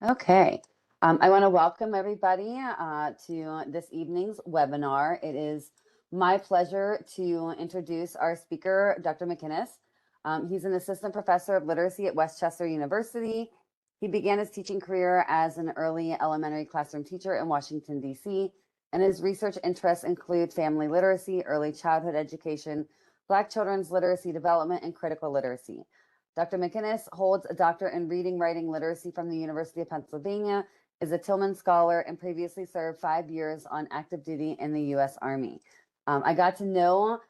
Okay. I want to welcome everybody to this evening's webinar. It is my pleasure to introduce our speaker, Dr. McInnis. He's an assistant professor of literacy at Westchester University. He began his teaching career as an early elementary classroom teacher in Washington, D.C., and his research interests include family literacy, early childhood education, Black children's literacy development, and critical literacy. Dr. McInnis holds a doctorate in reading, writing, literacy from the University of Pennsylvania, is a Tillman Scholar, and previously served 5 years on active duty in the U.S. Army. I got to know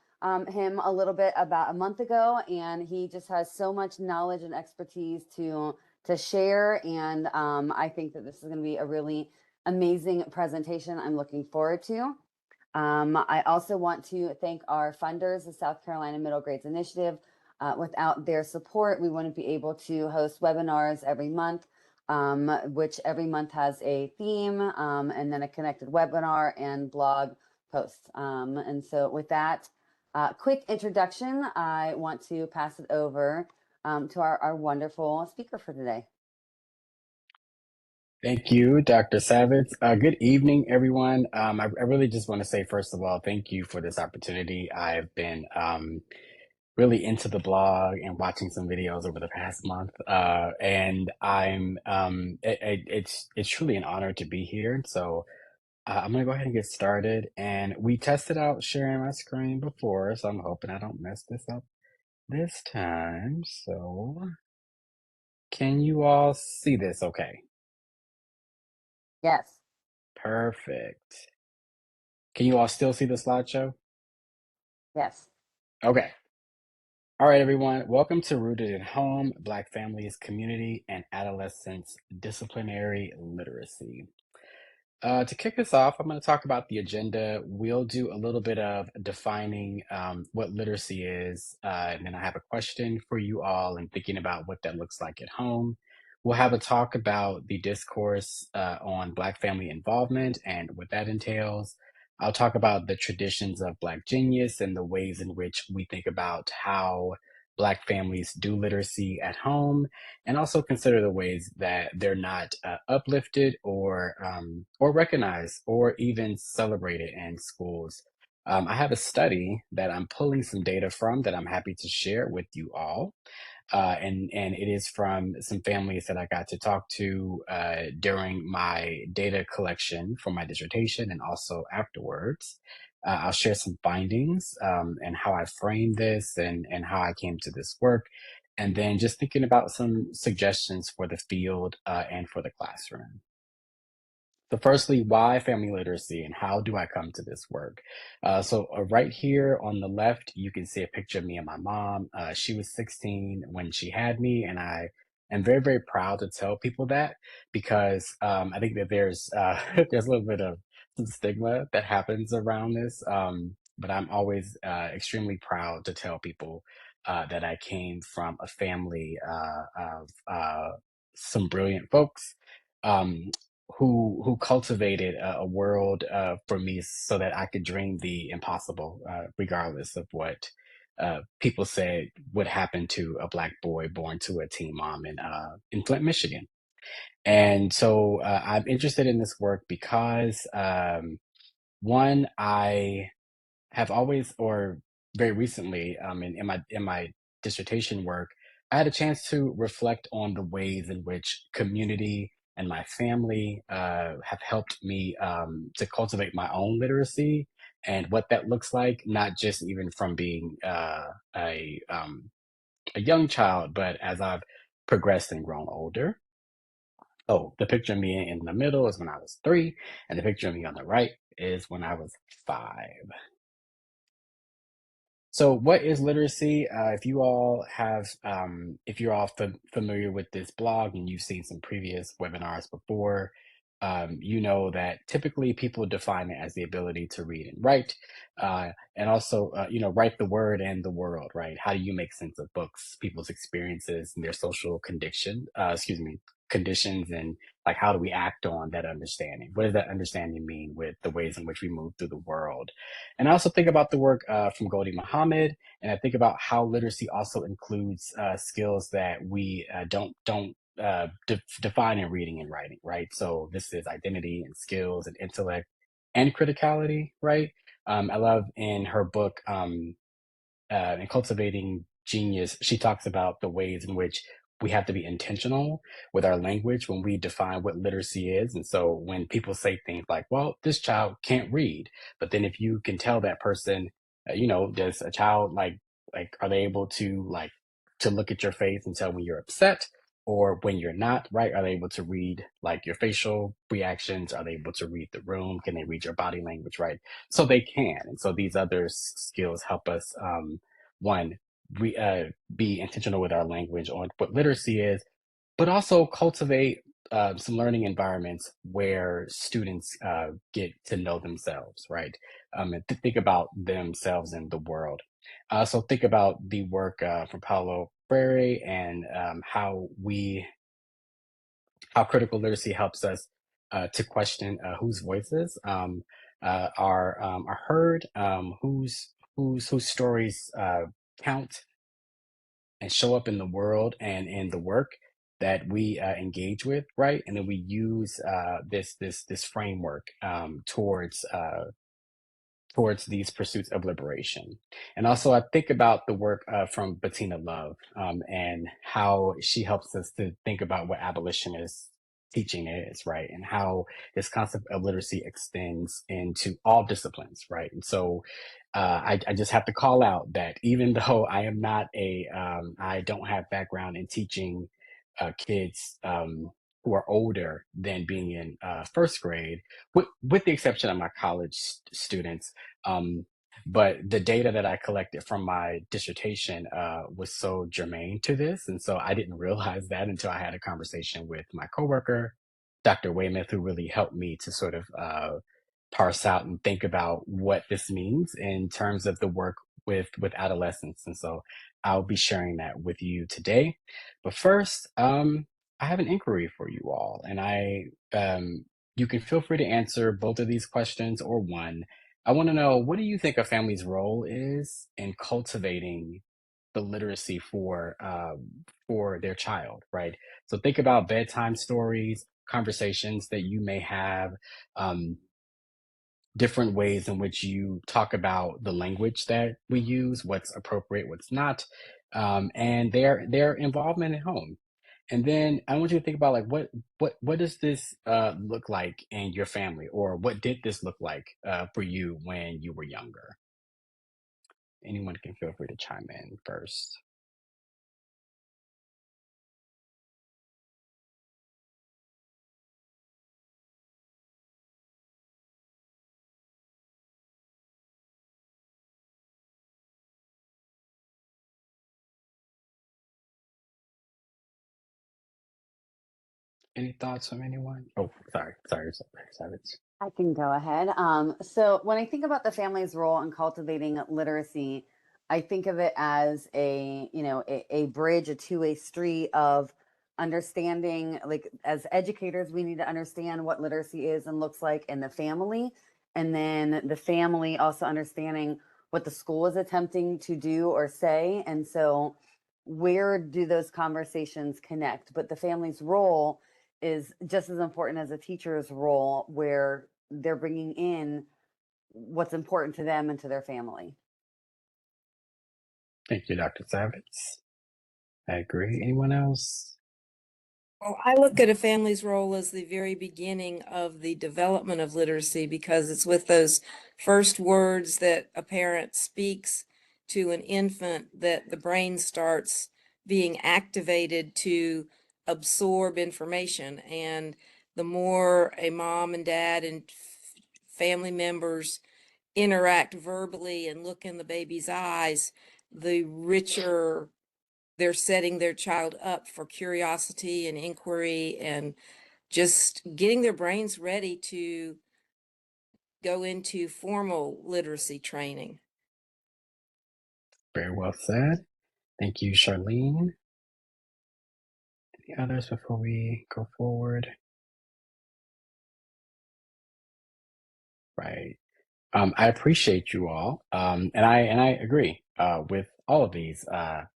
him a little bit about a month ago, and he just has so much knowledge and expertise to share. And I think that this is going to be a really amazing presentation. I'm looking forward to. I also want to thank our funders, the South Carolina Middle Grades Initiative. Without their support, we wouldn't be able to host webinars every month, which every month has a theme and then a connected webinar and blog posts. And so with that quick introduction, I want to pass it over to our wonderful speaker for today. Thank you, Dr. Savitz. Good evening, everyone. I really just want to say, first of all, thank you for this opportunity. I've been really into the blog and watching some videos over the past month, and it's truly an honor to be here. So I'm gonna go ahead and get started. And we tested out sharing my screen before, so I'm hoping I don't mess this up this time. So can you all see this? Okay, Yes. perfect. Can you all still see the slideshow? Yes. Okay. All right, everyone. Welcome to Rooted in Home, Black Families, Community, and Adolescents Disciplinary Literacy. To kick us off, I'm going to talk about the agenda. We'll do a little bit of defining what literacy is, and then I have a question for you all and thinking about what that looks like at home. We'll have a talk about the discourse on Black family involvement and what that entails. I'll talk about the traditions of Black genius and the ways in which we think about how Black families do literacy at home, and also consider the ways that they're not uplifted or recognized or even celebrated in schools. I have a study that I'm pulling some data from that I'm happy to share with you all. And it is from some families that I got to talk to during my data collection for my dissertation and also afterwards. I'll share some findings and how I framed this and how I came to this work. And then just thinking about some suggestions for the field and for the classroom. So firstly, why family literacy and how do I come to this work? So right here on the left, you can see a picture of me and my mom. She was 16 when she had me, and I am very, very proud to tell people that because I think that there's there's a little bit of some stigma that happens around this. But I'm always extremely proud to tell people that I came from a family of some brilliant folks. Um, who cultivated a world for me so that I could dream the impossible, regardless of what people said would happen to a Black boy born to a teen mom in Flint, Michigan. And so I'm interested in this work because one, I have always, or very recently, in my dissertation work, I had a chance to reflect on the ways in which community and my family have helped me to cultivate my own literacy and what that looks like, not just even from being a young child, but as I've progressed and grown older. Oh, the picture of me in the middle is when I was 3, and the picture of me on the right is when I was 5. So, what is literacy? If you're all familiar with this blog and you've seen some previous webinars before, you know that typically people define it as the ability to read and write, and also, write the word and the world. Right? How do you make sense of books, people's experiences, and their social conditions, and like how do we act on that understanding? What does that understanding mean with the ways in which we move through the world? And I also think about the work from Ghodri Muhammad, and I think about how literacy also includes skills that we don't defining reading and writing, right? So this is identity and skills and intellect and criticality, right? I love in her book, in Cultivating Genius, she talks about the ways in which we have to be intentional with our language when we define what literacy is. And so when people say things like, well, this child can't read, but then if you can tell that person, does a child are they able to to look at your face and tell when you're upset or when you're not, right? Are they able to read like your facial reactions? Are they able to read the room? Can they read your body language, right? So they can. And so these other skills help us, one, be intentional with our language on what literacy is, but also cultivate some learning environments where students get to know themselves, right? And to think about themselves in the world. So think about the work from Paulo Freire and how critical literacy helps us to question whose voices are heard, whose stories count and show up in the world and in the work that we engage with, right? And then we use this framework towards these pursuits of liberation. And also, I think about the work from Bettina Love and how she helps us to think about what abolitionist teaching is, right? And how this concept of literacy extends into all disciplines, right? And so I just have to call out that even though I am not I don't have background in teaching kids who are older than being in first grade, with the exception of my college students. Um, but the data that I collected from my dissertation was so germane to this. And so I didn't realize that until I had a conversation with my coworker, Dr. Weymouth, who really helped me to sort of parse out and think about what this means in terms of the work with adolescents. And so I'll be sharing that with you today. But first, I have an inquiry for you all, and you can feel free to answer both of these questions or one. I want to know, what do you think a family's role is in cultivating the literacy for their child, right? So think about bedtime stories, conversations that you may have, um, different ways in which you talk about the language that we use, what's appropriate, what's not, and their involvement at home. And then I want you to think about like what does this look like in your family, or what did this look like for you when you were younger? Anyone can feel free to chime in first. Any thoughts from anyone? Oh, sorry, Savage. I can go ahead. So when I think about the family's role in cultivating literacy, I think of it as a bridge, a two-way street of understanding. Like as educators, we need to understand what literacy is and looks like in the family, and then the family also understanding what the school is attempting to do or say. And so, where do those conversations connect? But the family's role is just as important as a teacher's role, where they're bringing in what's important to them and to their family. Thank you, Dr. Savage. I agree. Anyone else? Well, I look at a family's role as the very beginning of the development of literacy because it's with those first words that a parent speaks to an infant that the brain starts being activated to absorb information. And the more a mom and dad and family members interact verbally and look in the baby's eyes, the richer they're setting their child up for curiosity and inquiry and just getting their brains ready to go into formal literacy training. Very well said. Thank you, Charlene. Any others before we go forward? Right. I appreciate you all, and I agree with all of these, the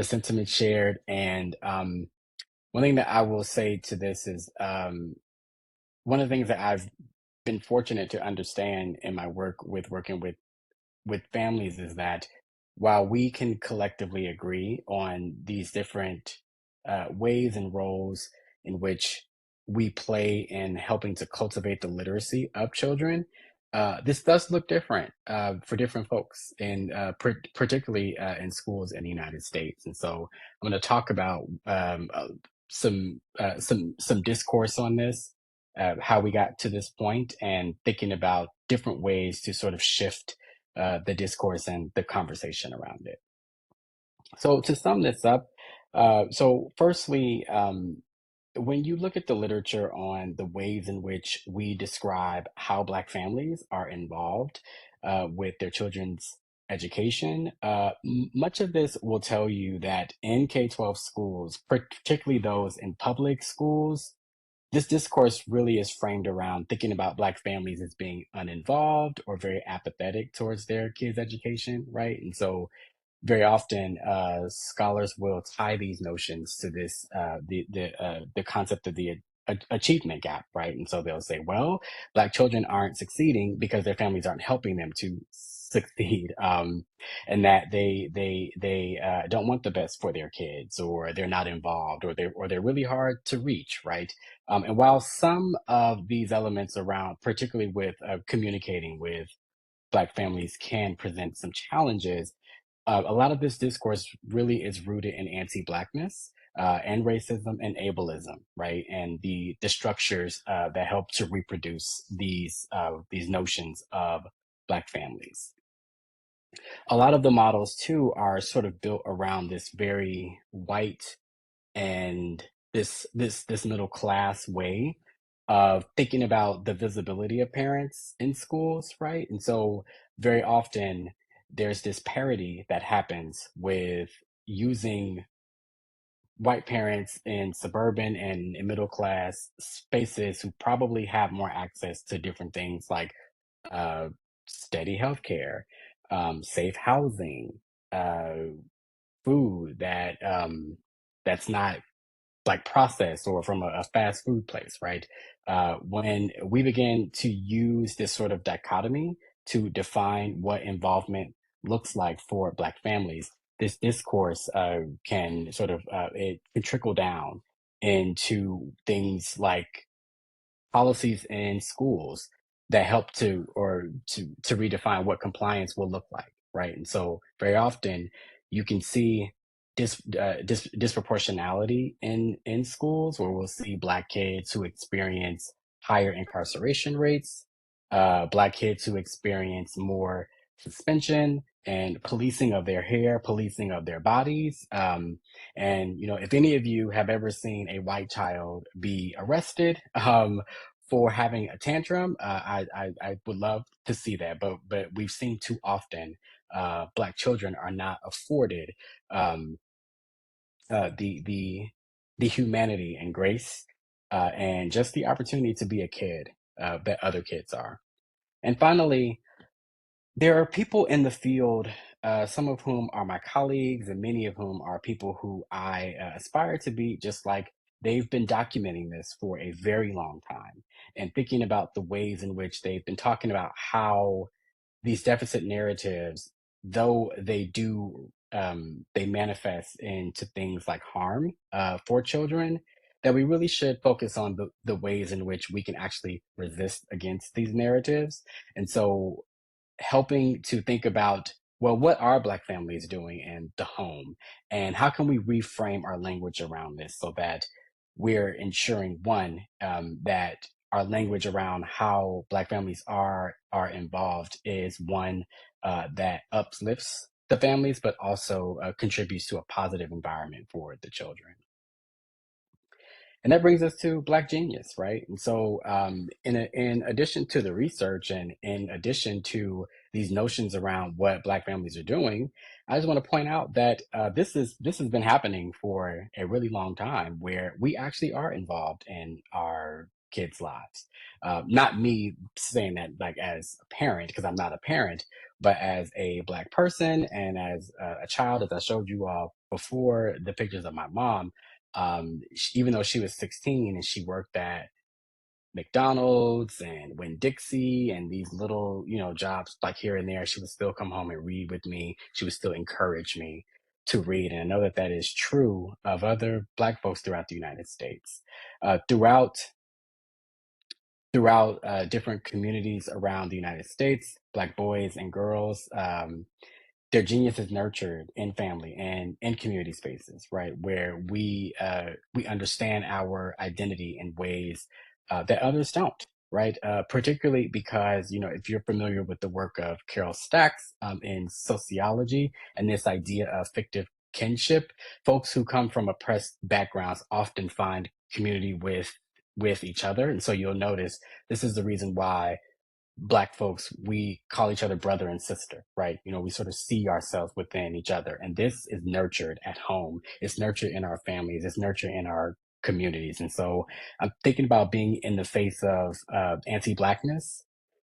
sentiments shared, and one thing that I will say to this is one of the things that I've been fortunate to understand in my work with working with families is that while we can collectively agree on these different ways and roles in which we play in helping to cultivate the literacy of children, this does look different for different folks, and particularly in schools in the United States. And so I'm going to talk about some discourse on this, how we got to this point, and thinking about different ways to sort of shift the discourse and the conversation around it. So to sum this up, so firstly, when you look at the literature on the ways in which we describe how Black families are involved with their children's education, much of this will tell you that in K-12 schools, particularly those in public schools, this discourse really is framed around thinking about Black families as being uninvolved or very apathetic towards their kids' education, right? And so very often scholars will tie these notions to this the concept of the achievement gap, right? And so they'll say, well, Black children aren't succeeding because their families aren't helping them to succeed, and that they don't want the best for their kids, or they're not involved, or they're really hard to reach, right? And while some of these elements around, particularly with communicating with Black families, can present some challenges, a lot of this discourse really is rooted in anti-Blackness and racism and ableism, right? And the structures that help to reproduce these notions of Black families. A lot of the models too are sort of built around this very white and this middle class way of thinking about the visibility of parents in schools, right? And so very often there's this parity that happens with using white parents in suburban and in middle class spaces who probably have more access to different things like uh, steady healthcare, safe housing, uh, food that's not like processed or from a fast food place, right? When we begin to use this sort of dichotomy to define what involvement looks like for Black families, this discourse can sort of it can trickle down into things like policies in schools that help to redefine what compliance will look like, right? And so very often you can see disproportionality in schools, where we'll see Black kids who experience higher incarceration rates, Black kids who experience more suspension and policing of their hair, policing of their bodies. And if any of you have ever seen a white child be arrested, for having a tantrum, I would love to see that, but we've seen too often Black children are not afforded um, the humanity and grace and just the opportunity to be a kid that other kids are. And finally, there are people in the field, some of whom are my colleagues, and many of whom are people who I aspire to be just like. They've been documenting this for a very long time and thinking about the ways in which they've been talking about how these deficit narratives, though they manifest into things like harm for children, that we really should focus on the ways in which we can actually resist against these narratives. And so helping to think about, well, what are Black families doing in the home, and how can we reframe our language around this so that we're ensuring, one, that our language around how Black families are involved is one that uplifts the families, but also contributes to a positive environment for the children. And that brings us to Black Genius, right? And so, in addition to the research and in addition to these notions around what Black families are doing, I just want to point out that this has been happening for a really long time, where we actually are involved in our kids' lives. Not me saying that like as a parent, because I'm not a parent, but as a Black person and as a child, as I showed you all before the pictures of my mom. Even though she was 16 and she worked at McDonald's and Winn-Dixie and these little, jobs like here and there, she would still come home and read with me. She would still encourage me to read. And I know that that is true of other Black folks throughout the United States. Throughout different communities around the United States, Black boys and girls, their genius is nurtured in family and in community spaces, right, where we understand our identity in ways that others don't, right? Particularly because if you're familiar with the work of Carol Stacks in sociology and this idea of fictive kinship, folks who come from oppressed backgrounds often find community with each other, and so you'll notice this is the reason why Black folks, we call each other brother and sister, right? We sort of see ourselves within each other. And this is nurtured at home. It's nurtured in our families. It's nurtured in our communities. And so I'm thinking about being in the face of anti-Blackness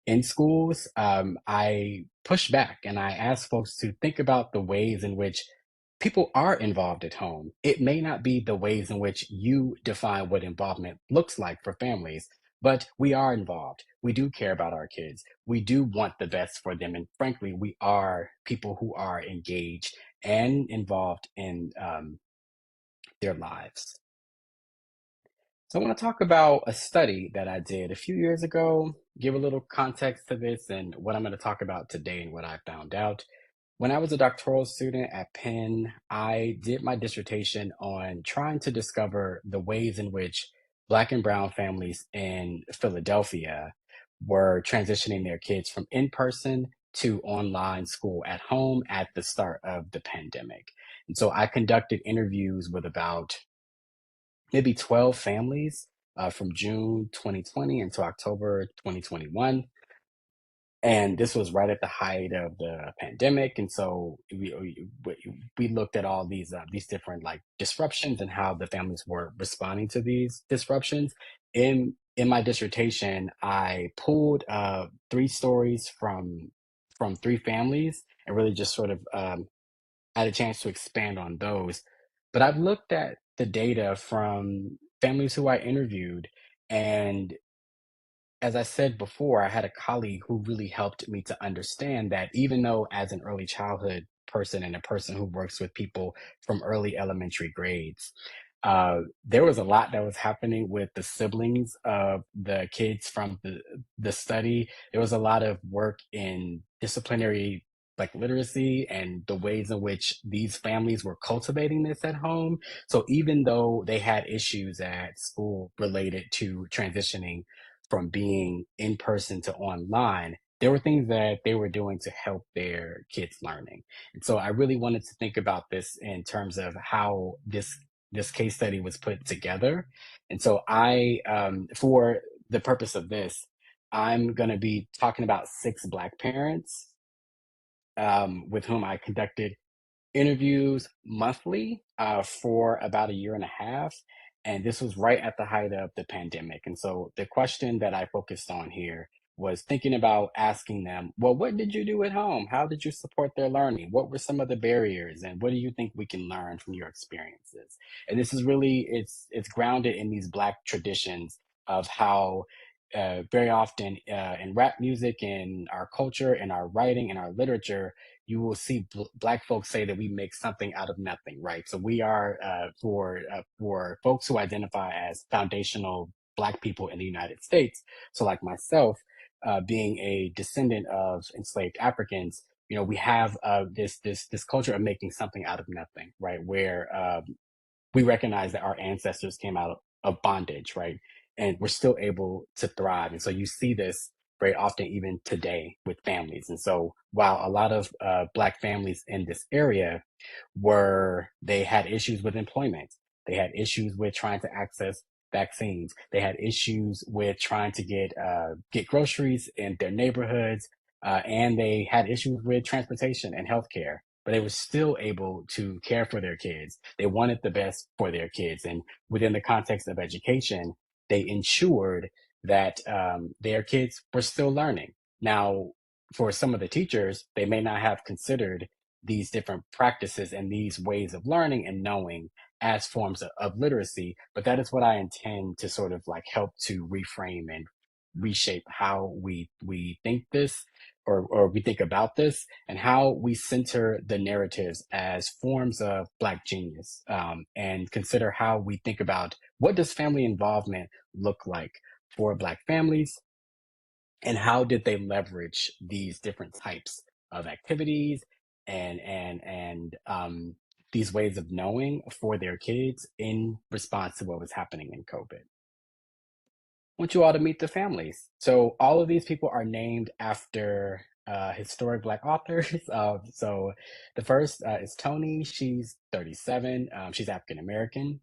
in schools. I push back and I ask folks to think about the ways in which people are involved at home. It may not be the ways in which you define what involvement looks like for families, but we are involved. We do care about our kids. We do want the best for them. And frankly, we are people who are engaged and involved in their lives. So I want to talk about a study that I did a few years ago, give a little context to this and what I'm going to talk about today and what I found out. When I was a doctoral student at Penn, I did my dissertation on trying to discover the ways in which Black and Brown families in Philadelphia were transitioning their kids from in person to online school at home at the start of the pandemic. And so I conducted interviews with about maybe 12 families from June 2020 until October 2021. And this was right at the height of the pandemic, and so we looked at all these different like disruptions and how the families were responding to these disruptions. In my dissertation, I pulled three stories from three families and really just sort of had a chance to expand on those. But I've looked at the data from families who I interviewed, and as I said before, I had a colleague who really helped me to understand that even though, as an early childhood person and a person who works with people from early elementary grades, there was a lot that was happening with the siblings of the kids from the study. There was a lot of work in disciplinary like literacy and the ways in which these families were cultivating this at home. So even though they had issues at school related to transitioning from being in person to online, there were things that they were doing to help their kids learning. And so I really wanted to think about this in terms of how this case study was put together. And so for the purpose of this, I'm going to be talking about six Black parents with whom I conducted interviews monthly for about a year and a half. And this was right at the height of the pandemic. And so the question that I focused on here was thinking about asking them, well, what did you do at home? How did you support their learning? What were some of the barriers? And what do you think we can learn from your experiences? And this is really, it's grounded in these Black traditions of how very often in rap music, in our culture, in our writing, in our literature, you will see Black folks say that we make something out of nothing, right? So we are for folks who identify as foundational Black people in the United States. So like myself, being a descendant of enslaved Africans, we have this culture of making something out of nothing, right? Where we recognize that our ancestors came out of bondage, right? And we're still able to thrive. And so you see this very often, even today, with families. And so while a lot of Black families in this area they had issues with employment, they had issues with trying to access vaccines, they had issues with trying to get groceries in their neighborhoods, and they had issues with transportation and healthcare, but they were still able to care for their kids. They wanted the best for their kids. And within the context of education, they ensured that their kids were still learning. Now, for some of the teachers, they may not have considered these different practices and these ways of learning and knowing as forms of literacy. But that is what I intend to sort of like help to reframe and reshape how we think this, or we think about this, and how we center the narratives as forms of Black genius, and consider how we think about what does family involvement look like for Black families, and how did they leverage these different types of activities and these ways of knowing for their kids in response to what was happening in COVID. Want you all to meet the families. So all of these people are named after historic Black authors. So the first is Toni. She's 37. She's African American.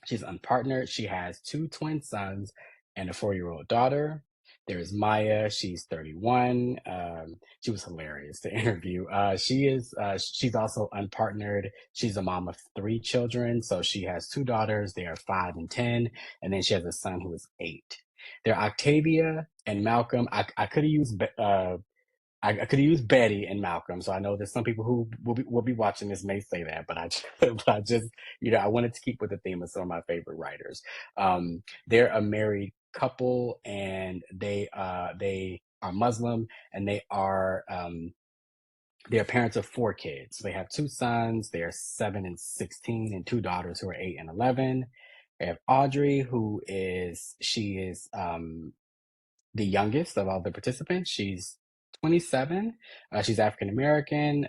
She's unpartnered. She has two twin sons and a 4-year-old daughter. There's Maya. She's 31. She was hilarious to interview. She's also unpartnered. She's a mom of 3 children. So she has 2 daughters. They are 5 and 10. And then she has a son who is 8. They're Octavia and Malcolm. I could have used I could have used Betty and Malcolm. So I know there's some people who will be watching this may say that, but but I just, I wanted to keep with the theme of some of my favorite writers. They're a married couple, and they are Muslim, and they're parents of 4 kids. So they have 2 sons. They are 7 and 16, and 2 daughters who are 8 and 11. They have Audrey, she is the youngest of all the participants. She's 27. She's African American.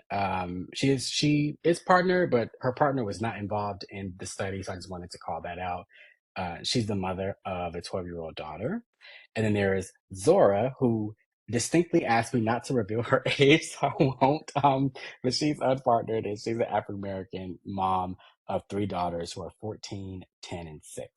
She is partnered, but her partner was not involved in the study, so I just wanted to call that out. She's the mother of a 12-year-old daughter. And then there is Zora, who distinctly asked me not to reveal her age, so I won't. But she's unpartnered, and she's an African American mom of 3 daughters who are 14, 10, and 6.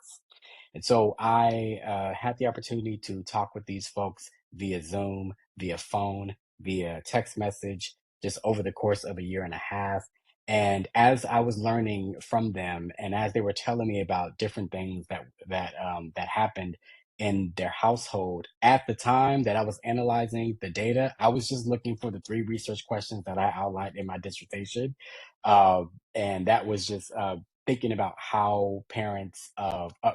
And so I had the opportunity to talk with these folks via Zoom, via phone, via text message, just over the course of a year and a half. And as I was learning from them, and as they were telling me about different things that happened in their household at the time that I was analyzing the data, I was just looking for the 3 research questions that I outlined in my dissertation, and that was just thinking about how parents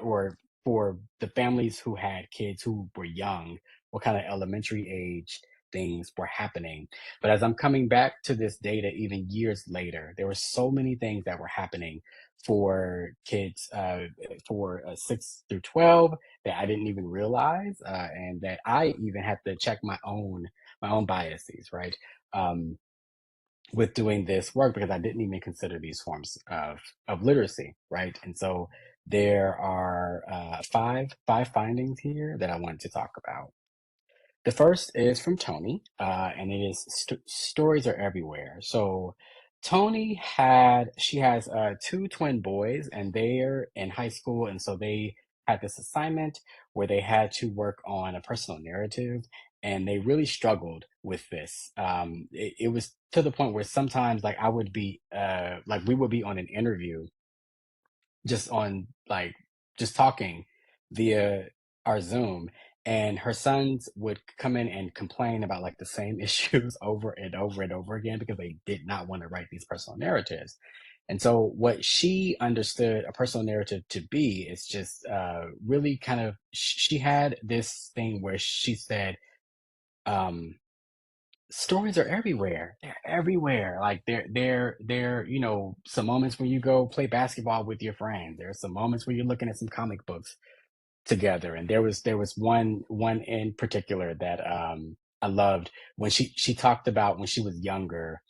or for the families who had kids who were young, what kind of elementary age things were happening. But as I'm coming back to this data, even years later, there were so many things that were happening for kids for 6 through 12 that I didn't even realize, and that I even had to check my own biases, right? Um, with doing this work, because I didn't even consider these forms of literacy, right? And so there are five findings here that I wanted to talk about. The first is from Toni, and it is stories are everywhere. So she has 2 twin boys, and they're in high school, and so they had this assignment where they had to work on a personal narrative, and they really struggled with this. It was to the point where sometimes, like, I would be, like, we would be on an interview, just on like just talking via our Zoom, and her sons would come in and complain about like the same issues over and over and over again because they did not want to write these personal narratives. And so what she understood a personal narrative to be is just really kind of she had this thing where she said, um stories are everywhere. They're everywhere. Like they're some moments when you go play basketball with your friends. There's some moments where you're looking at some comic books together. And there was one in particular that I loved, when she talked about when she was younger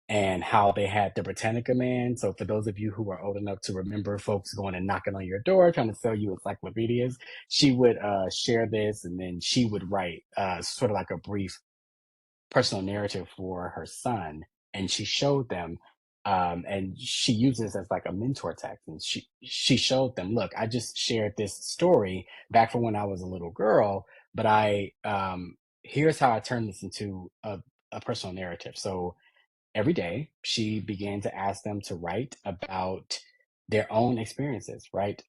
and how they had the Britannica man. So for those of you who are old enough to remember folks going and knocking on your door trying to sell you encyclopedias, she would share this, and then she would write sort of like a brief personal narrative for her son, and she showed them, and she uses as like a mentor text, and she showed them, look, I just shared this story back from when I was a little girl, but I here's how I turned this into a personal narrative. So every day she began to ask them to write about their own experiences, right?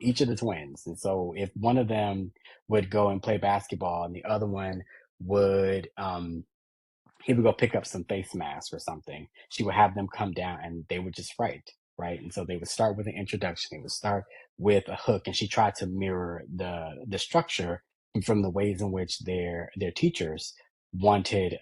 Each of the twins. And so if one of them would go and play basketball and the other one would he would go pick up some face masks or something. She would have them come down and they would just write, right? And so they would start with an introduction. They would start with a hook, and she tried to mirror the structure from the ways in which their teachers wanted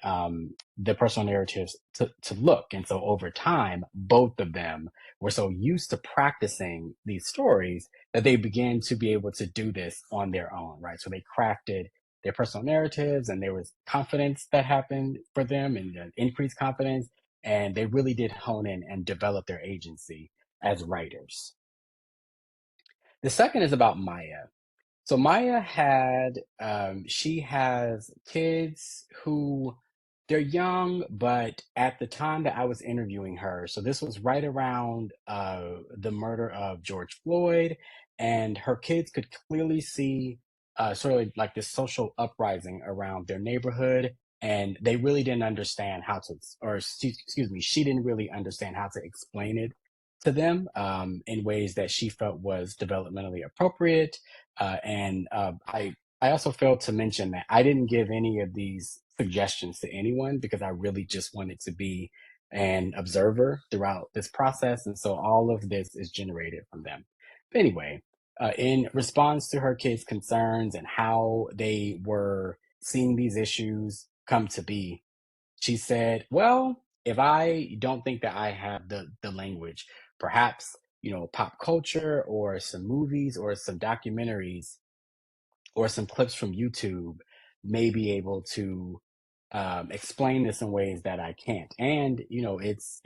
the personal narratives to look. And so over time, both of them were so used to practicing these stories that they began to be able to do this on their own, right? So they crafted their personal narratives, and there was confidence that happened for them, and increased confidence, and they really did hone in and develop their agency as writers. The second is about Maya. So Maya she has kids who they're young, but at the time that I was interviewing her, so this was right around the murder of George Floyd, and her kids could clearly see sort of like this social uprising around their neighborhood, and they really didn't understand how to, or excuse me, she didn't really understand how to explain it to them in ways that she felt was developmentally appropriate. I also failed to mention that I didn't give any of these suggestions to anyone because I really just wanted to be an observer throughout this process. And so all of this is generated from them. But anyway, in response to her kids' concerns and how they were seeing these issues come to be, she said, well, if I don't think that I have the language, perhaps, pop culture or some movies or some documentaries or some clips from YouTube may be able to explain this in ways that I can't. And it's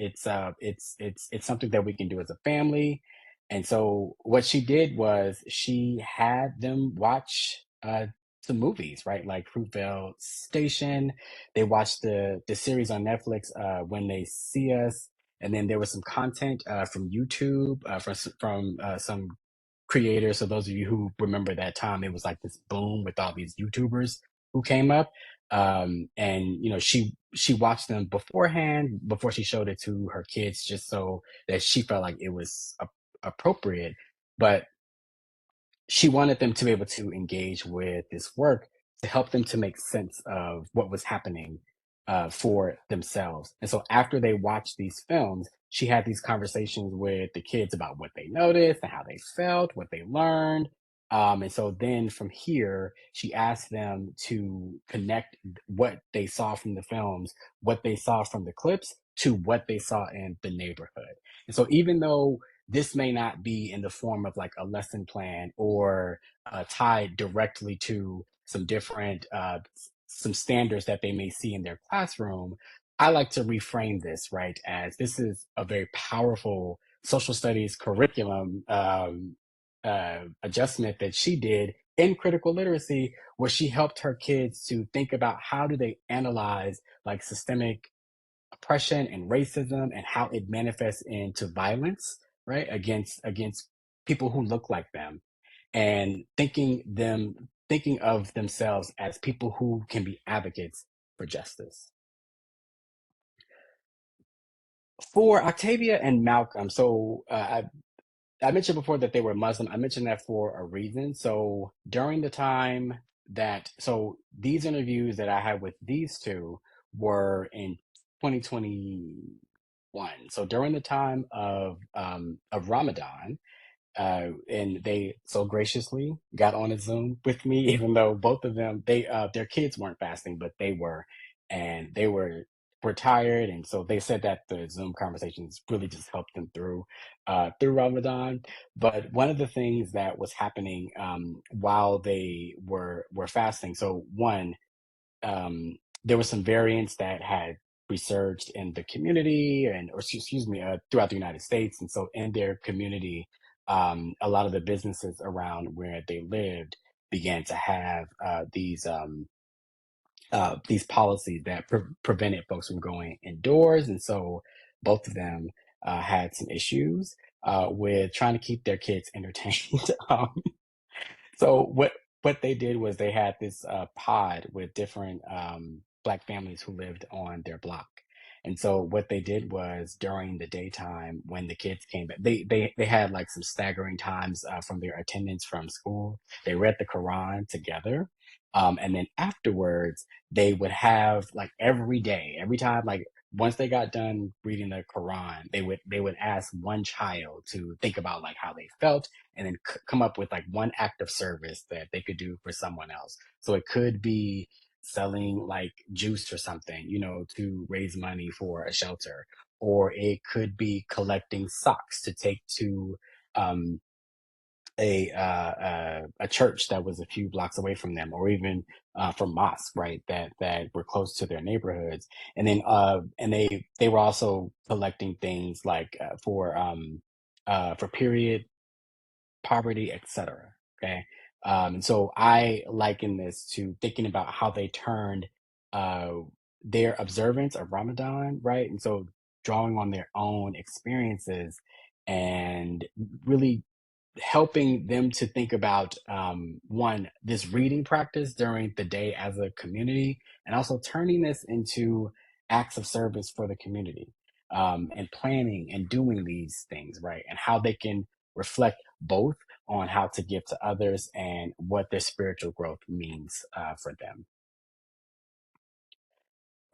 something that we can do as a family. And so what she did was she had them watch some movies, right? Like Fruitvale Station. They watched the series on Netflix, When They See Us. And then there was some content from YouTube, from some creators. So those of you who remember that time, it was like this boom with all these YouTubers who came up. And she watched them beforehand before she showed it to her kids, just so that she felt like it was appropriate. But she wanted them to be able to engage with this work to help them to make sense of what was happening for themselves. And so after they watched these films, she had these conversations with the kids about what they noticed and how they felt, what they learned. And so then from here, she asked them to connect what they saw from the films, what they saw from the clips, to what they saw in the neighborhood. And so even though this may not be in the form of like a lesson plan or tied directly to some different some standards that they may see in their classroom. I like to reframe this, right, as this is a very powerful social studies curriculum adjustment that she did in critical literacy, where she helped her kids to think about how do they analyze like systemic oppression and racism and how it manifests into violence, right, against people who look like them, and thinking of themselves as people who can be advocates for justice. For Octavia and Malcolm, so I mentioned before that they were Muslim. I mentioned that for a reason. So during the time so these interviews that I had with these two were in 2021. So during the time of Ramadan, and they so graciously got on a Zoom with me, even though both of them, their kids weren't fasting, but they were, and they were tired, and so they said that the Zoom conversations really just helped them through Ramadan. But one of the things that was happening while they were fasting, so one, um, there were some variants that had resurged in the community or excuse me, throughout the United States. And so in their community, a lot of the businesses around where they lived began to have these policies that prevented folks from going indoors. And so both of them had some issues with trying to keep their kids entertained. So what they did was they had this pod with different Black families who lived on their block. And so what they did was during the daytime when the kids came back, they had like some staggering times from their attendance from school. They read the Quran together. And then afterwards, they would have like every day, every time, like once they got done reading the Quran, they would ask one child to think about like how they felt, and then come up with like one act of service that they could do for someone else. So it could be selling like juice or something, to raise money for a shelter, or it could be collecting socks to take to um, a church that was a few blocks away from them, or even from mosques, right, that were close to their neighborhoods. And then they were also collecting things like for period poverty, etc. Okay. And so I liken this to thinking about how they turned uh, their observance of Ramadan, right? And so drawing on their own experiences and really helping them to think about one, this reading practice during the day as a community, and also turning this into acts of service for the community, and planning and doing these things, right, and how they can reflect both on how to give to others and what their spiritual growth means for them.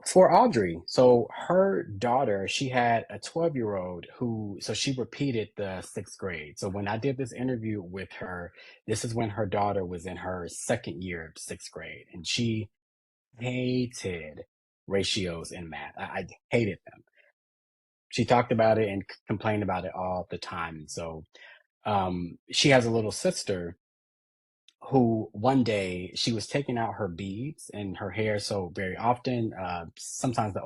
For Audrey, so her daughter, she had a 12-year-old who, so she repeated the sixth grade. So when I did this interview with her, this is when her daughter was in her second year of sixth grade, and she hated ratios in math. I hated them. She talked about it and complained about it all the time. So she has a little sister who one day she was taking out her beads in her hair. So very often, sometimes the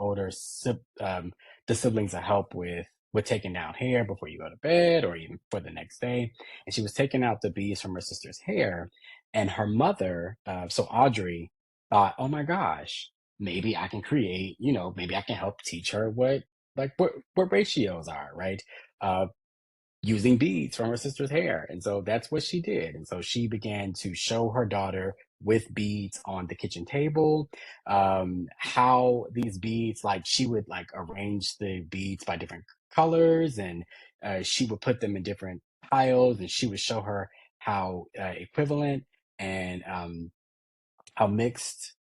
siblings will help with taking down hair before you go to bed or even for the next day. And she was taking out the beads from her sister's hair, and her mother, so Audrey, thought, "Oh my gosh, maybe I can create, maybe I can help teach her what ratios are, right? Using beads from her sister's hair." And so that's what she did. And so she began to show her daughter with beads on the kitchen table, how these beads, like she would like arrange the beads by different colors, and she would put them in different piles, and she would show her how equivalent and how mixed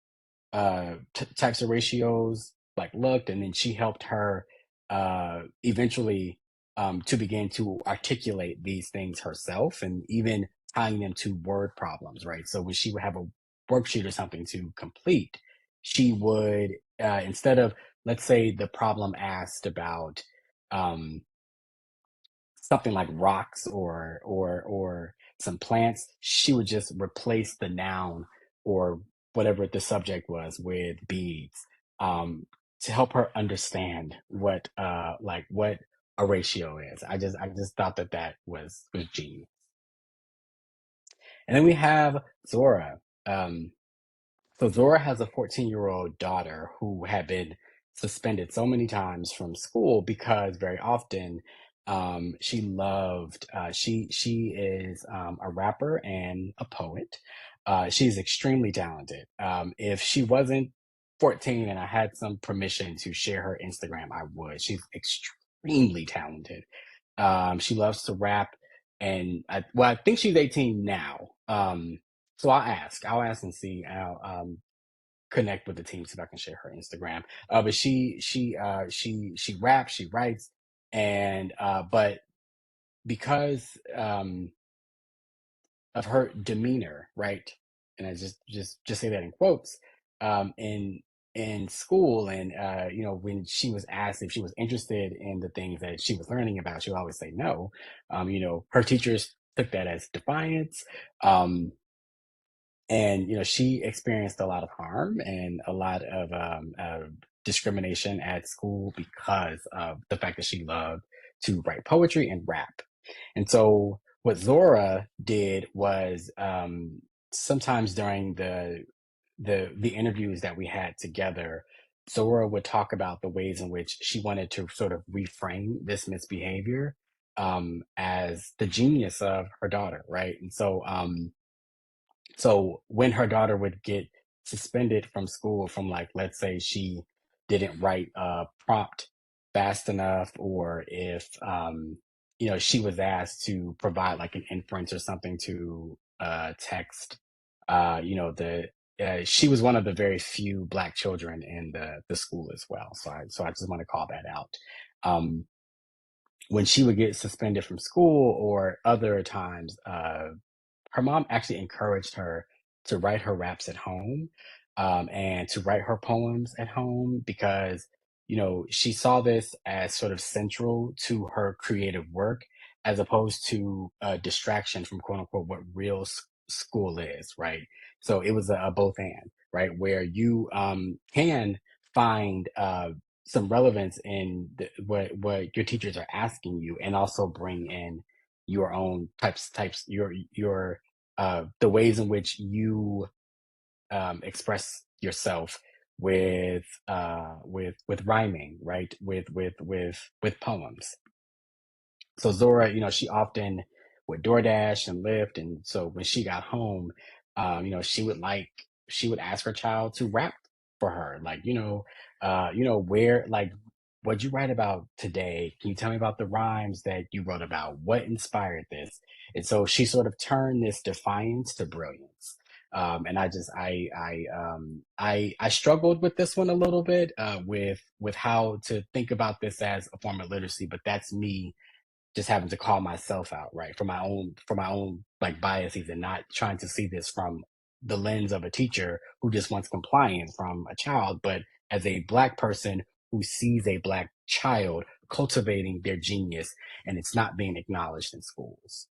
types of ratios like looked. And then she helped her eventually to begin to articulate these things herself, and even tying them to word problems, right? So when she would have a worksheet or something to complete, she would, instead of, let's say the problem asked about um, something like rocks or some plants, she would just replace the noun or whatever the subject was with beads, to help her understand what a ratio is. I just thought that was genius. And then we have Zora. Um, so Zora has a 14-year-old daughter who had been suspended so many times from school because very often she is a rapper and a poet. She's extremely talented. If she wasn't 14 and I had some permission to share her Instagram, I would. She's extremely talented. She loves to rap, and I think she's 18 now. So I'll ask and see. I'll connect with the team, see if I can share her Instagram. But she raps, she writes, and but because of her demeanor, right? And I just say that in quotes. In school, and when she was asked if she was interested in the things that she was learning about, she would always say no. Her teachers took that as defiance. Um, and she experienced a lot of harm and a lot of discrimination at school because of the fact that she loved to write poetry and rap. And so what Zora did was, sometimes during the interviews that we had together, Zora would talk about the ways in which she wanted to sort of reframe this misbehavior as the genius of her daughter, right? And so when her daughter would get suspended from school from, like, let's say she didn't write a prompt fast enough, or if she was asked to provide like an inference or something to text, the she was one of the very few Black children in the school as well. So I just want to call that out. Um, when she would get suspended from school or other times, her mom actually encouraged her to write her raps at home, and to write her poems at home because, she saw this as sort of central to her creative work as opposed to a distraction from quote unquote what real school is, right? So it was a both and, right? Where you can find some relevance in what your teachers are asking you and also bring in your own types your the ways in which you express yourself with rhyming, right? With poems. So Zora, she often would DoorDash and Lyft, and so when she got home, she would ask her child to rap for her, like where like what'd you write about today? Can you tell me about the rhymes that you wrote about? What inspired this? And so she sort of turned this defiance to brilliance. And I struggled with this one a little bit, with how to think about this as a form of literacy, but that's me just having to call myself out, right, for my own like biases and not trying to see this from the lens of a teacher who just wants compliance from a child, but as a Black person who sees a Black child cultivating their genius and it's not being acknowledged in schools.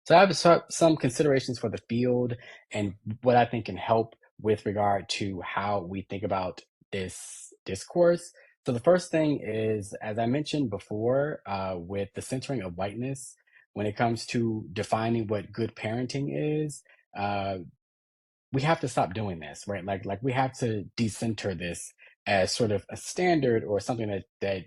So I have some considerations for the field and what I think can help with regard to how we think about this discourse. So the first thing is, as I mentioned before, with the centering of whiteness, when it comes to defining what good parenting is, uh, we have to stop doing this, right? Like we have to decenter this as sort of a standard or something that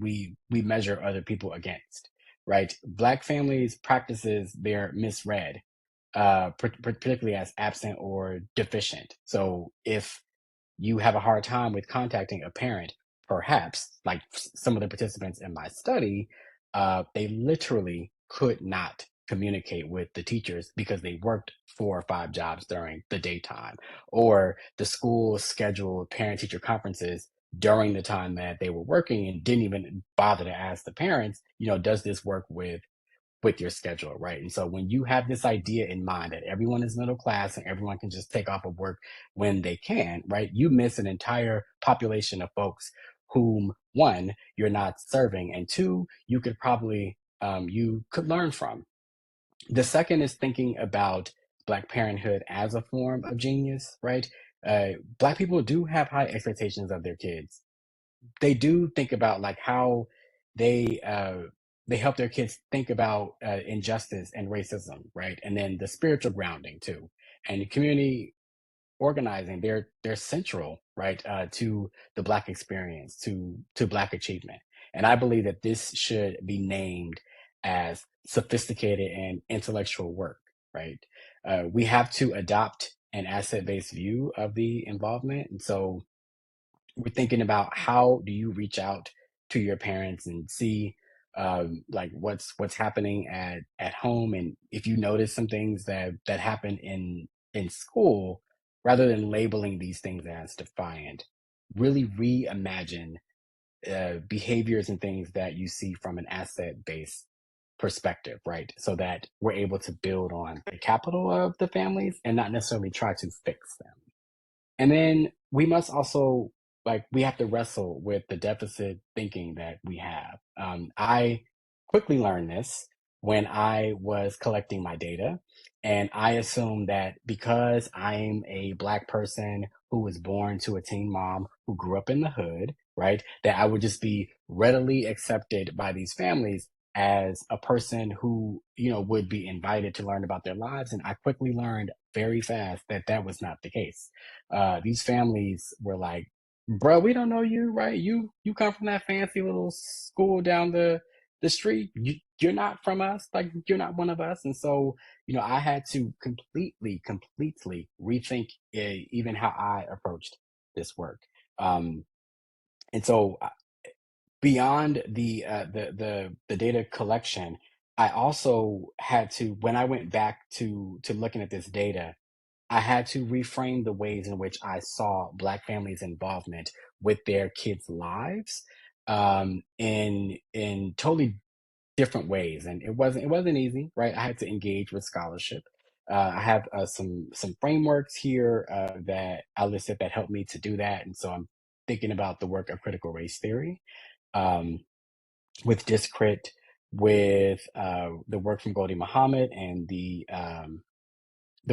we measure other people against, right? Black families practices they're misread, particularly as absent or deficient. So if you have a hard time with contacting a parent, perhaps like some of the participants in my study, they literally could not communicate with the teachers because they worked 4 or 5 jobs during the daytime, or the school scheduled parent teacher conferences during the time that they were working and didn't even bother to ask the parents, does this work with your schedule, right? And so when you have this idea in mind that everyone is middle class and everyone can just take off of work when they can, right? You miss an entire population of folks whom, one, you're not serving, and two, you could learn from. The second is thinking about Black parenthood as a form of genius, right? Black people do have high expectations of their kids. They do think about like how they uh they help their kids think about injustice and racism, right? And then the spiritual grounding too, and community organizing. They're central, right, to the Black experience, to Black achievement. And I believe that this should be named as sophisticated and intellectual work, right? We have to adopt an asset-based view of the involvement, and so we're thinking about how do you reach out to your parents and see like what's happening at home, and if you notice some things that happen in school, rather than labeling these things as defiant, really reimagine behaviors and things that you see from an asset based perspective, right? So that we're able to build on the capital of the families and not necessarily try to fix them. And then we must also, like, we have to wrestle with the deficit thinking that we have. I quickly learned this when I was collecting my data, and I assumed that because I'm a Black person who was born to a teen mom who grew up in the hood, right, that I would just be readily accepted by these families as a person who, would be invited to learn about their lives. And I quickly learned very fast that that was not the case. These families were like, "Bro, we don't know you, right? You come from that fancy little school down the street. You're not from us. Like you're not one of us." And so, I had to completely rethink even how I approached this work. Um, and so, beyond the data collection, I also had to, when I went back to looking at this data, I had to reframe the ways in which I saw Black families' involvement with their kids' lives, in totally different ways, and it wasn't easy, right? I had to engage with scholarship. I have some frameworks here that I listed that helped me to do that, and so I'm thinking about the work of critical race theory, um, with Discrit, with the work from Gholdy Muhammad, and the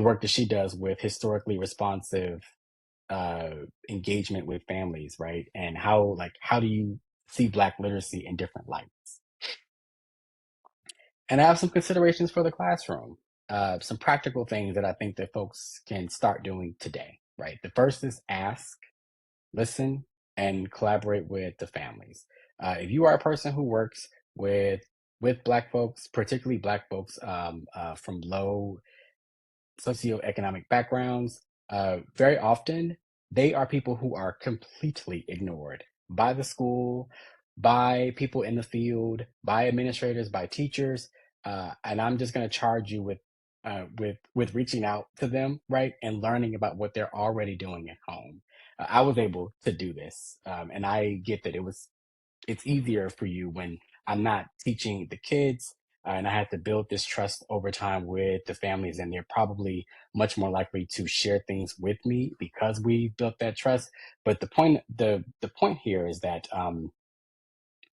work that she does with historically responsive uh, engagement with families, right? And how do you see Black literacy in different lights? And I have some considerations for the classroom, some practical things that I think that folks can start doing today, right? The first is ask, listen, and collaborate with the families. If you are a person who works with Black folks, particularly Black folks from low socioeconomic backgrounds, very often they are people who are completely ignored by the school, by people in the field, by administrators, by teachers, and I'm just going to charge you with reaching out to them, right, and learning about what they're already doing at home. I was able to do this, and I get that it's easier for you when I'm not teaching the kids, and I had to build this trust over time with the families, and they're probably much more likely to share things with me because we built that trust. But the point here is that I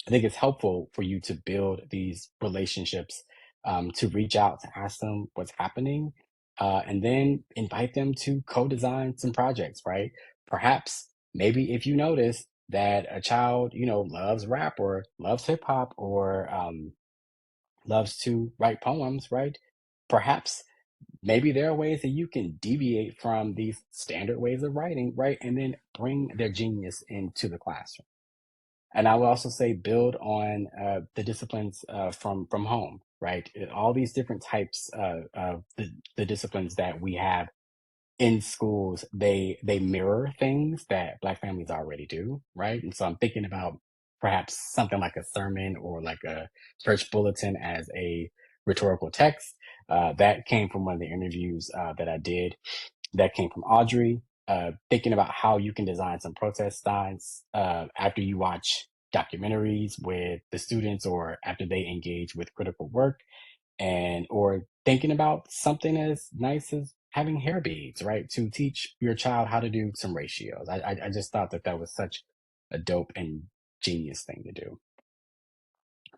think it's helpful for you to build these relationships, to reach out to ask them what's happening, and then invite them to co-design some projects, right? Perhaps maybe if you notice that a child, loves rap or loves hip hop or loves to write poems, right? Perhaps maybe there are ways that you can deviate from these standard ways of writing, right? And then bring their genius into the classroom. And I would also say build on the disciplines from home, right? All these different types of the disciplines that we have in schools, they mirror things that Black families already do, right? And so I'm thinking about perhaps something like a sermon or like a church bulletin as a rhetorical text. That came from one of the interviews that I did, that came from Audrey, thinking about how you can design some protest signs after you watch documentaries with the students or after they engage with critical work, and or thinking about something as nice as having hair beads, right, to teach your child how to do some ratios. I just thought that that was such a dope and genius thing to do.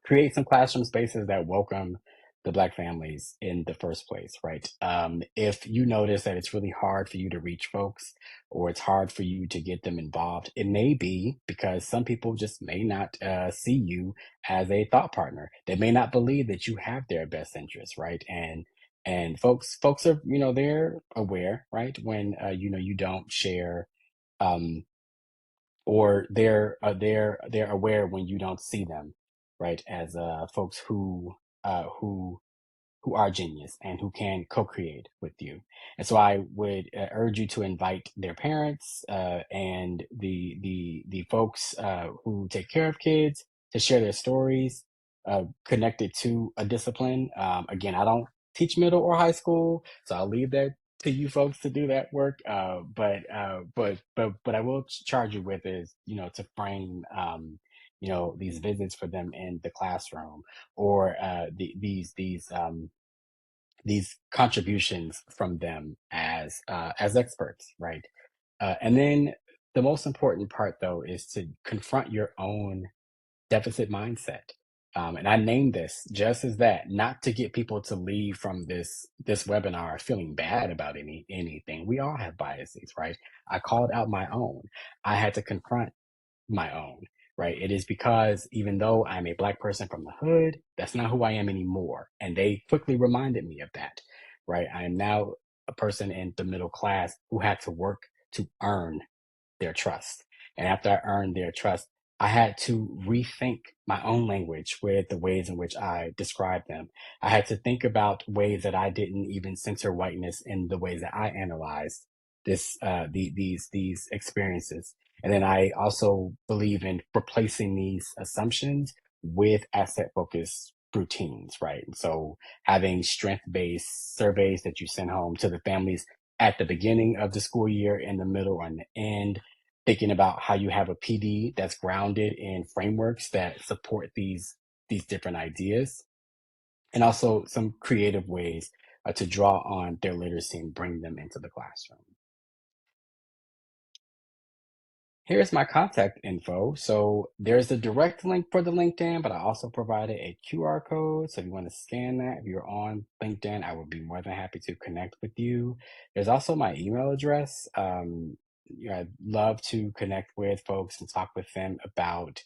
Create some classroom spaces that welcome the Black families in the first place, right? If you notice that it's really hard for you to reach folks or it's hard for you to get them involved, it may be because some people just may not see you as a thought partner. They may not believe that you have their best interests, right? And folks are, they're aware, right, when you don't share, um, or they're aware when you don't see them, right, as folks who are genius and who can co-create with you. And so I would urge you to invite their parents and the folks who take care of kids to share their stories connected to a discipline. Again, I don't teach middle or high school, so I'll leave that to you folks to do that work. But I will charge you with is to frame these visits for them in the classroom, or these contributions from them as experts, right? And then the most important part, though, is to confront your own deficit mindset. And I named this just as that, not to get people to leave from this webinar feeling bad about anything. We all have biases, right? I called out my own. I had to confront my own, right? It is because even though I'm a Black person from the hood, that's not who I am anymore. And they quickly reminded me of that, right? I am now a person in the middle class who had to work to earn their trust. And after I earned their trust, I had to rethink my own language with the ways in which I describe them. I had to think about ways that I didn't even censor whiteness in the ways that I analyzed these experiences. And then I also believe in replacing these assumptions with asset focused routines, right? And so having strength based surveys that you send home to the families at the beginning of the school year, in the middle, and the end, thinking about how you have a PD that's grounded in frameworks that support these different ideas, and also some creative ways to draw on their literacy and bring them into the classroom. Here's my contact info. So there's a direct link for the LinkedIn, but I also provided a QR code. So if you want to scan that, if you're on LinkedIn, I would be more than happy to connect with you. There's also my email address. I'd love to connect with folks and talk with them about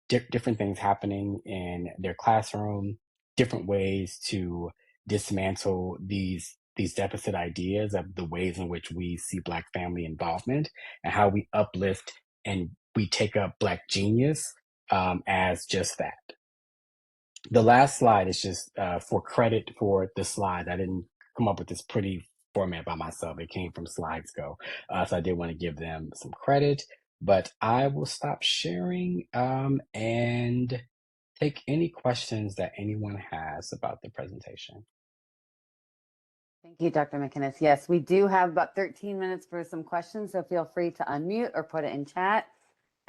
different things happening in their classroom, different ways to dismantle these deficit ideas of the ways in which we see Black family involvement, and how we uplift and we take up Black genius as just that. The last slide is just for credit for the slide. I didn't come up with this pretty format by myself. It came from SlidesGo. So I did want to give them some credit, but I will stop sharing and take any questions that anyone has about the presentation. Thank you, Dr. McInnis. Yes, we do have about 13 minutes for some questions, so feel free to unmute or put it in chat.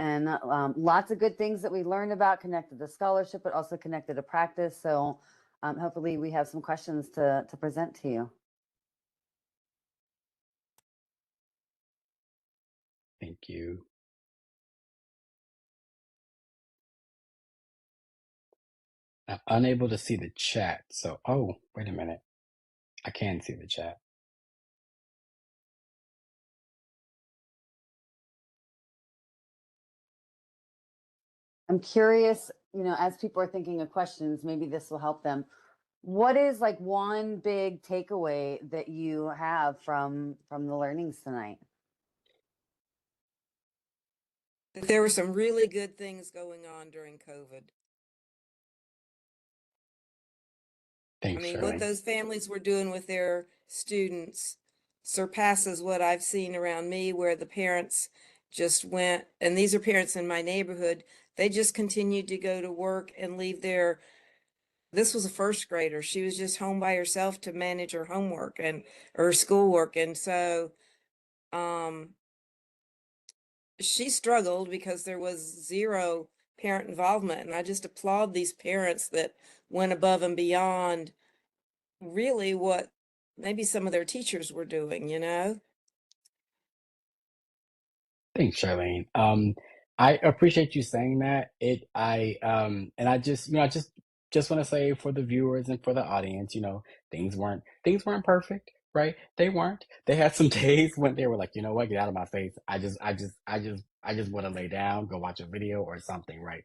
And lots of good things that we learned about connected to scholarship, but also connected to practice. So hopefully we have some questions to present to you. Thank you. I'm unable to see the chat. So, oh, wait a minute. I can see the chat. I'm curious, as people are thinking of questions, maybe this will help them. What is like one big takeaway that you have from the learnings tonight? There were some really good things going on during COVID. Thanks, I mean, Shirley. what those families were doing with their students surpasses what I've seen around me, where the parents just went, and these are parents in my neighborhood, they just continued to go to work and leave this was a first grader. She was just home by herself to manage her homework and her schoolwork. And so she struggled because there was zero parent involvement. And I just applaud these parents that went above and beyond really what maybe some of their teachers were doing, Thanks, Charlene. I appreciate you saying that. And I just, I just want to say for the viewers and for the audience, things weren't perfect, right? They weren't. They had some days when they were like, you know what, get out of my face. I just want to lay down, go watch a video or something, right?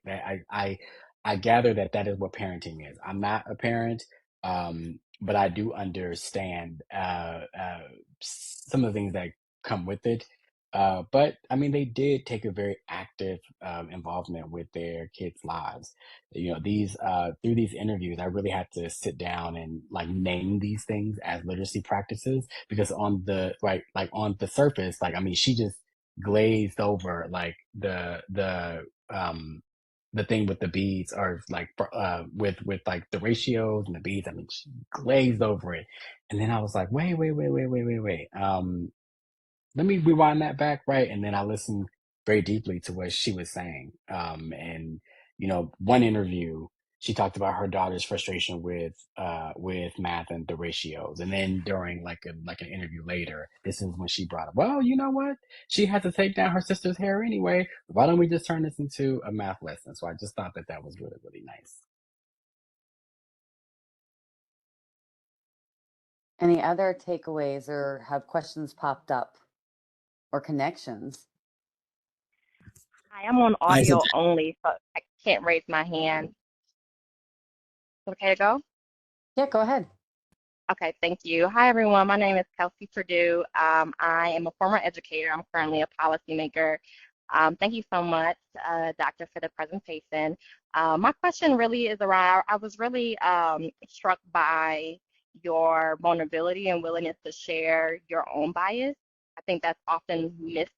I gather that is what parenting is. I'm not a parent, but I do understand some of the things that come with it. But I mean, they did take a very active involvement with their kids' lives. These through these interviews, I really had to sit down and like name these things as literacy practices, because on the on the surface, like I mean, she just glazed over like the thing with the beads, or like with like the ratios and the beads. I mean, she glazed over it, and then I was like, wait. Let me rewind that back, right? And then I listened very deeply to what she was saying. And one interview, she talked about her daughter's frustration with math and the ratios. And then during like an interview later, this is when she brought up, well, you know what? She had to take down her sister's hair anyway. Why don't we just turn this into a math lesson? So I just thought that was really, really nice. Any other takeaways, or have questions popped up or connections? Hi, I'm on I said, audio only, so I can't raise my hand. Okay to go? Yeah, go ahead. Okay, thank you. Hi, everyone. My name is Kelsey Purdue. I am a former educator. I'm currently a policymaker. Thank you so much, Doctor, for the presentation. My question really is around, I was really struck by your vulnerability and willingness to share your own bias. I think that's often missed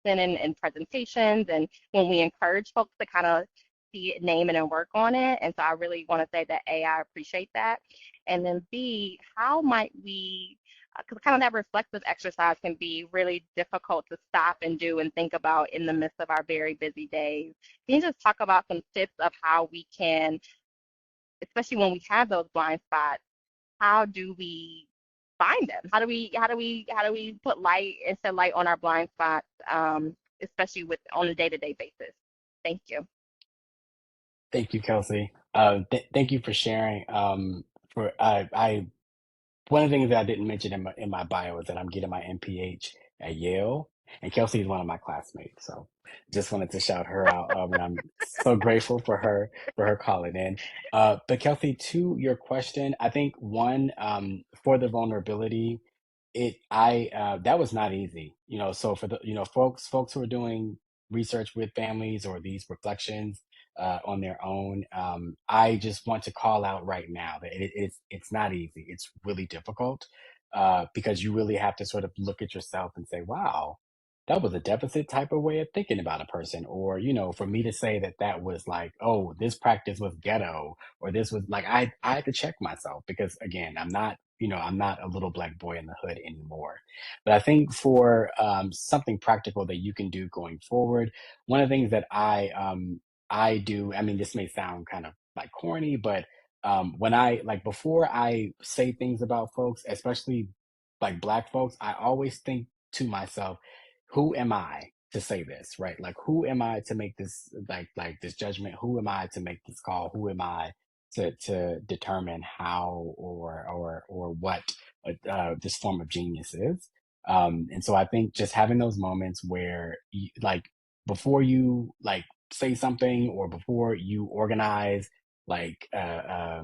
in presentations, and when we encourage folks to kind of see it, name it, and work on it. And so I really want to say that A, I appreciate that. And then B, how might we because kind of that reflective exercise can be really difficult to stop and do and think about in the midst of our very busy days. Can you just talk about some tips of how we can, especially when we have those blind spots, how do we find them? How do we put light and shed light on our blind spots, especially with on a day-to-day basis? Thank you. Thank you, Kelsey. Thank you for sharing. For I One of the things that I didn't mention in my bio is that I'm getting my MPH at Yale, and Kelsey is one of my classmates. So just wanted to shout her out, and I'm so grateful for her calling in. But Kelsey, to your question, I think one, for the vulnerability, that was not easy. So for the folks who are doing research with families or these reflections on their own, I just want to call out right now that it's not easy. It's really difficult, because you really have to sort of look at yourself and say, "Wow, that was a deficit type of way of thinking about a person." Or, for me to say that that was like, "Oh, this practice was ghetto," or this was like, I had to check myself, because again, I'm not a little black boy in the hood anymore. But I think for something practical that you can do going forward, one of the things that I do, I mean, this may sound kind of like corny, but when I like before I say things about folks, especially like black folks, I always think to myself, who am I to say this, right? Like, who am I to make this like this judgment? Who am I to make this call? Who am I to determine how or what this form of genius is? And so I think just having those moments where like before you like say something, or before you organize like a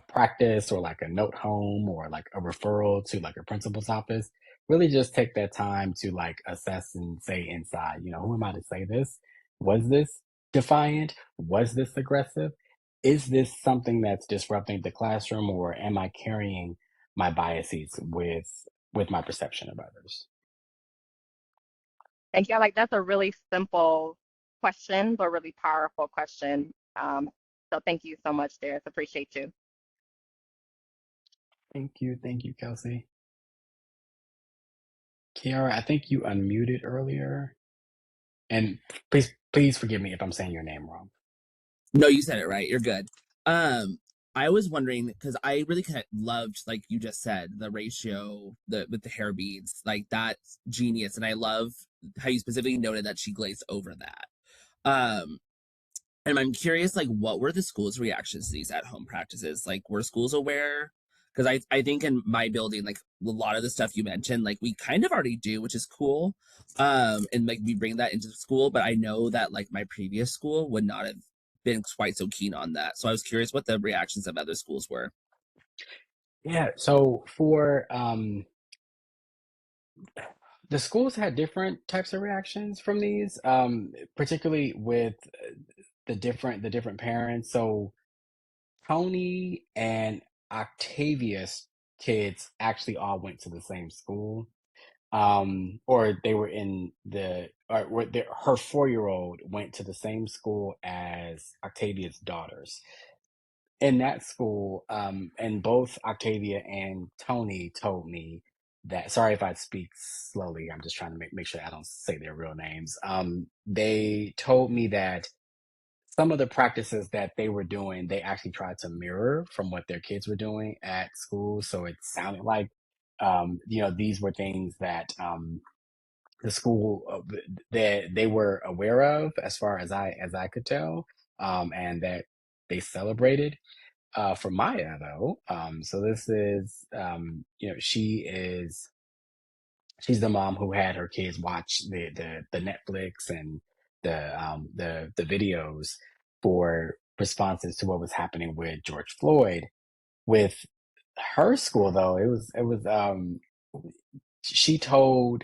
practice, or like a note home, or like a referral to like a principal's office, really just take that time to like assess and say inside, who am I to say this? Was this defiant? Was this aggressive? Is this something that's disrupting the classroom, or am I carrying my biases with my perception of others? Thank you. That's a really simple question, but really powerful question. So thank you so much, Daris. Appreciate you. Thank you, Kelsey. Kiara, I think you unmuted earlier. And please forgive me if I'm saying your name wrong. No, you said it right. You're good. Um, I was wondering because I really kind of loved, like you just said, the ratio, the with the hair beads, like that's genius, and I love how you specifically noted that she glazed over that. Um, and I'm curious, like, what were the school's reactions to these at-home practices? Like, were schools aware? Because I think in my building, like a lot of the stuff you mentioned, like we kind of already do, which is cool. And like we bring that into school, but I know that like my previous school would not have been quite so keen on that. So I was curious what the reactions of other schools were. Yeah, so for the schools had different types of reactions from these, particularly with the different parents. So Tony and Octavia's kids actually all went to the same school. Or they were in her 4-year-old went to the same school as Octavia's daughters. In that school, and both Octavia and Tony told me that, sorry if I speak slowly, I'm just trying to make sure I don't say their real names. They told me that some of the practices that they were doing, they actually tried to mirror from what their kids were doing at school. So it sounded like, these were things that the school that they were aware of, as far as I could tell, and that they celebrated. For Maya, though, so this is, she's the mom who had her kids watch the Netflix and the videos for responses to what was happening with George Floyd. With her school, though, she told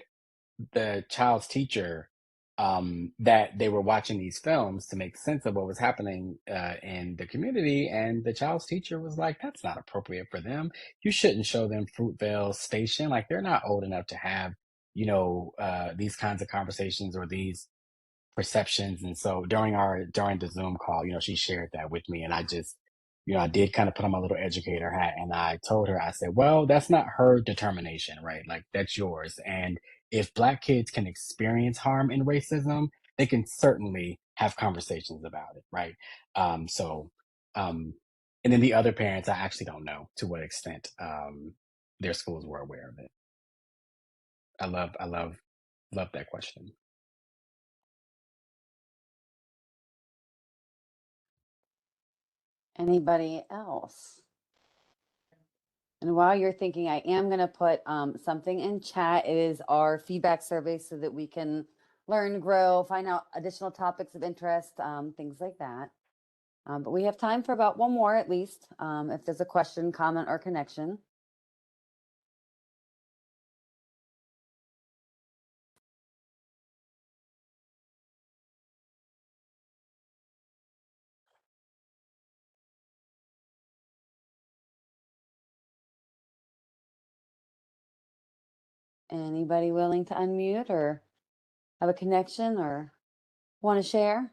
the child's teacher that they were watching these films to make sense of what was happening in the community. And the child's teacher was like, that's not appropriate for them. You shouldn't show them Fruitvale Station. Like, they're not old enough to have, these kinds of conversations or these perceptions. And so during the Zoom call, she shared that with me. And I just, I did kind of put on my little educator hat, and I told her, I said, well, that's not her determination, right? Like, that's yours. And if Black kids can experience harm and racism, they can certainly have conversations about it, right? So, um, and then the other parents, I actually don't know to what extent their schools were aware of it. I love that question. Anybody else? And while you're thinking, I am going to put something in chat. It is our feedback survey so that we can learn, grow, find out additional topics of interest, things like that. But we have time for about one more at least, if there's a question, comment, or connection. Anybody willing to unmute or have a connection or want to share?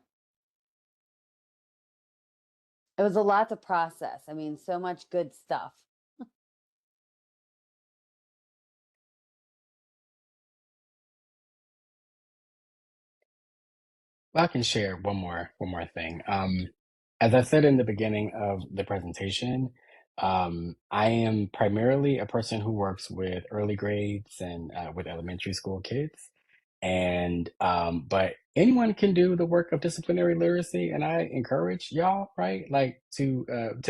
It was a lot to process. I mean, so much good stuff. Well, I can share one more thing. As I said in the beginning of the presentation, I am primarily a person who works with early grades and with elementary school kids. And but anyone can do the work of disciplinary literacy, and I encourage y'all, right? Like to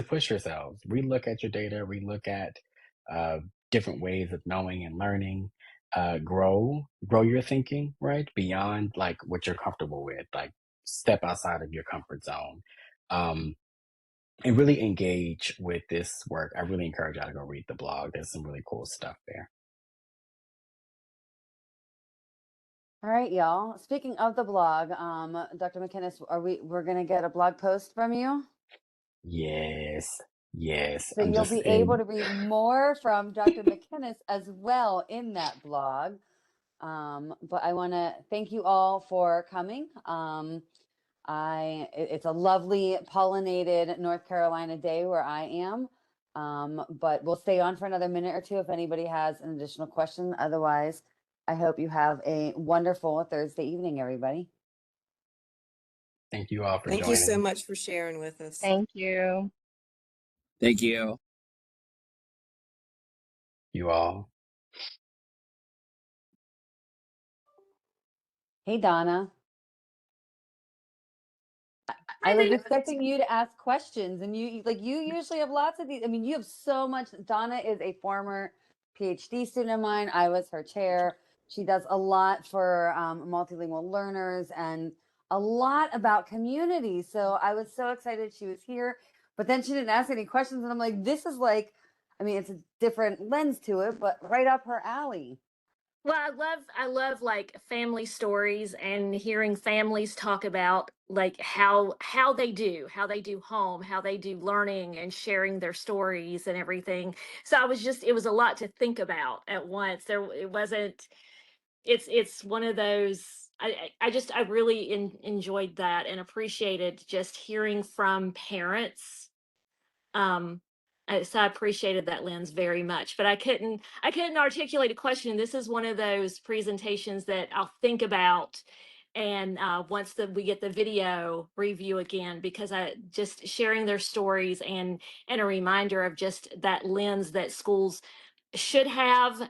push yourselves, relook at your data, relook at uh, different ways of knowing and learning, grow your thinking, right? Beyond like what you're comfortable with, like step outside of your comfort zone. Um, and really engage with this work. I really encourage y'all to go read the blog. There's some really cool stuff there. All right, y'all. Speaking of the blog, Dr. McInnis, we're gonna get a blog post from you? Yes, yes. So I'm you'll just be able in. to read more from Dr. McInnis as well in that blog. But I want to thank you all for coming. It's a lovely pollinated North Carolina day where I am. But we'll stay on for another minute or two if anybody has an additional question. Otherwise, I hope you have a wonderful Thursday evening, everybody. Thank you all for Thank you so joining. much for sharing with us. Thank you. Thank you. You all. Hey, Donna. I was expecting you to ask questions, and you usually have lots of these. I mean, you have so much. Donna is a former PhD student of mine. I was her chair. She does a lot for multilingual learners and a lot about community. So I was so excited she was here, but then she didn't ask any questions, and I'm like, this is like, I mean, it's a different lens to it, but right up her alley. Well, I love like family stories and hearing families talk about like how they do home, how they do learning and sharing their stories and everything. So it was a lot to think about at once. It wasn't it's one of those I really enjoyed that and appreciated just hearing from parents. um so I appreciated that lens very much, but I couldn't articulate a question. This is one of those presentations that I'll think about, and once we get the video review again, because I just sharing their stories and a reminder of just that lens that schools should have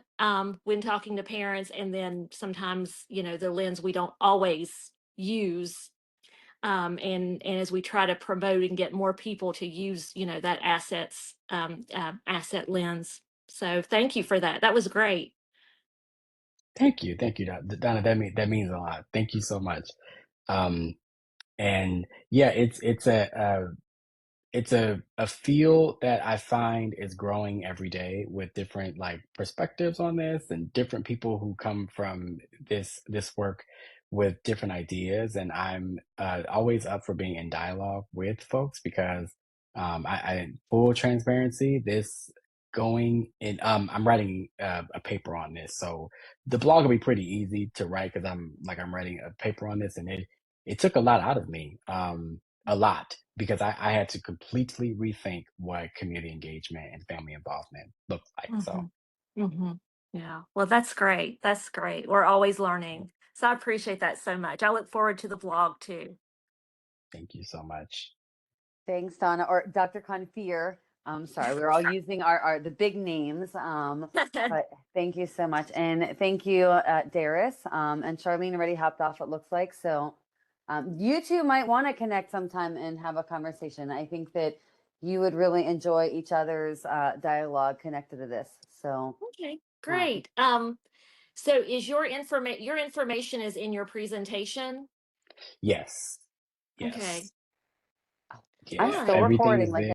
when talking to parents, and then sometimes the lens we don't always use, and as we try to promote and get more people to use that asset lens. So thank you for that. That was great. Thank you, Donna. That means a lot. Thank you so much. Um, and yeah, it's a field that I find is growing every day with different like perspectives on this and different people who come from this work with different ideas. And I'm always up for being in dialogue with folks because I full transparency, this going in I'm writing a paper on this, so the blog will be pretty easy to write because I'm writing a paper on this, and it took a lot out of me. a lot because I had to completely rethink what community engagement and family involvement looked like. So Yeah. Well, that's great. That's great. We're always learning. So I appreciate that so much. I look forward to the vlog too. thank you so much. Thanks, Donna, or Dr. Confier. I'm sorry, we're all using the big names. But thank you so much, and thank you, Daris. And Charlene already hopped off. It looks like so. You two might want to connect sometime and have a conversation. I think that you would really enjoy each other's dialogue connected to this. So Okay, great. So is your information is in your presentation? Yes. Okay. Yes. I'm Yeah. still Fun. Everything recording. is Like there.